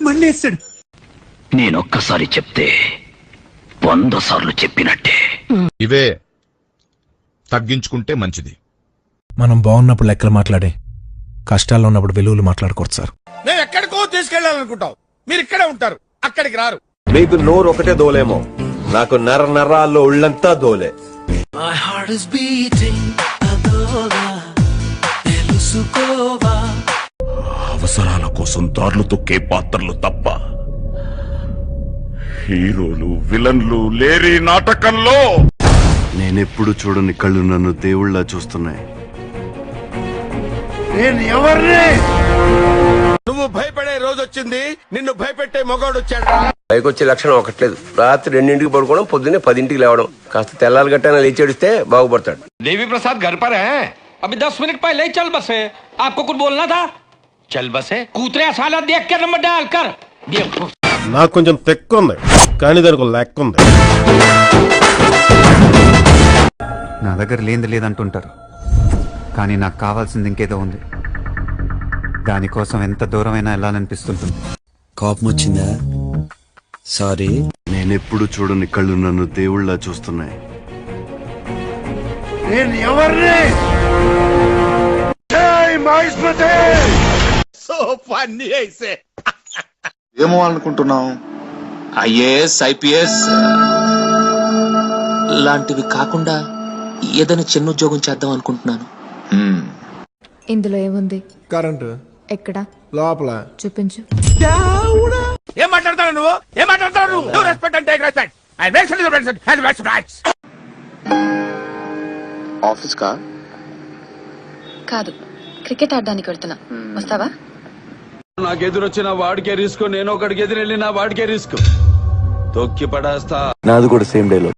మళ్ళీ వేస్తాడు. నేనొక్కసారి చెప్తే 100 సార్లు చెప్పినట్టే. ఇవే తగ్గించుకుంటే మంచిది. మనం బాగున్నప్పుడు లెక్కలు మాట్లాడే, కష్టాల్లో ఉన్నప్పుడు వెలుగులు మాట్లాడకూడదు సార్. నేను ఎక్కడికో తీసుకెళ్లాలనుకుంటాం, మీరు ఇక్కడే ఉంటారు, అక్కడికి రారు. మీకు నోరు ఒకటే దోలేమో, నాకు నరాల్లో ఉళ్ళంతా దోలే. అవసరాల కోసం దారులు తొక్కే పాత్రలు తప్ప హీరోలు విలన్లు లేరి నాటకంలో. నేనెప్పుడు చూడని కళ్ళు నన్ను దేవుళ్ళ చూస్తున్నాయి. నేను ఎవరిని? నువ్వు భయపడే రోజు వచ్చింది, నిన్ను భయపెట్టే మగవాడు వచ్చాడు. పైకొచ్చే లక్షణం ఒకట్లేదు. రాత్రి 2ంటికి పడుకోవడం, పొద్దున్నే 10ంటికి లేవడం. కాస్త తెల్లారి గట్టైనా లేచేడిస్తే బాగుపడతాడు. देवी प्रसाद घर पर है? अभी 10 मिनट पहले ही चल बसे. आपको कुछ बोलना था? चल बसे. कूतरे साला देख के नंबर डाल कर. నాకు కొంచెం తెక్కు ఉంది, కానీ దానికి లెక్క ఉంది. నా దగ్గర లేనిది లేదంటుంటారు, కానీ నాకు కావాల్సింది ఇంకేదో ఉంది. దానికోసం ఎంత దూరమైనా వెళ్ళాలనిపిస్తుంటుంది. కోపం వచ్చిందా? సారీ. నేనెప్పుడు చూడని కళ్ళు నన్ను దేవుళ్ళ చూస్తున్నాయి. నేను ఎవరిని? సో ఫన్నీ అయితే ఏమో అనుకుంటున్నావు? ఐఏఎస్, ఐపీఎస్ లాంటివి కాకుండా ఏదైనా చిన్న ఉద్యోగం చేద్దాం అనుకుంటున్నాను. ఇందులో ఏముంది? కరెంటు ఎక్కడ? లోపల. చూపించు. ఏం మాట్లాడతావు నువ్వు? ఏం మాట్లాడతావు నువ్వు? నువ్వు రెస్పెక్ట్ అంటే రెస్పెక్ట్. I respect. ఆఫీస్ కా? కాదు, క్రికెట్ ఆడడానికి వెళ్తున్నా. వస్తావా? నాకెదురొచ్చిన వాడికే రిస్క్, నేను ఒకడికి ఎదురెళ్ళిన వాడికే రిస్క్. తొక్కి పడేస్తా. నాది కూడా సేమ్ డైలాగ్.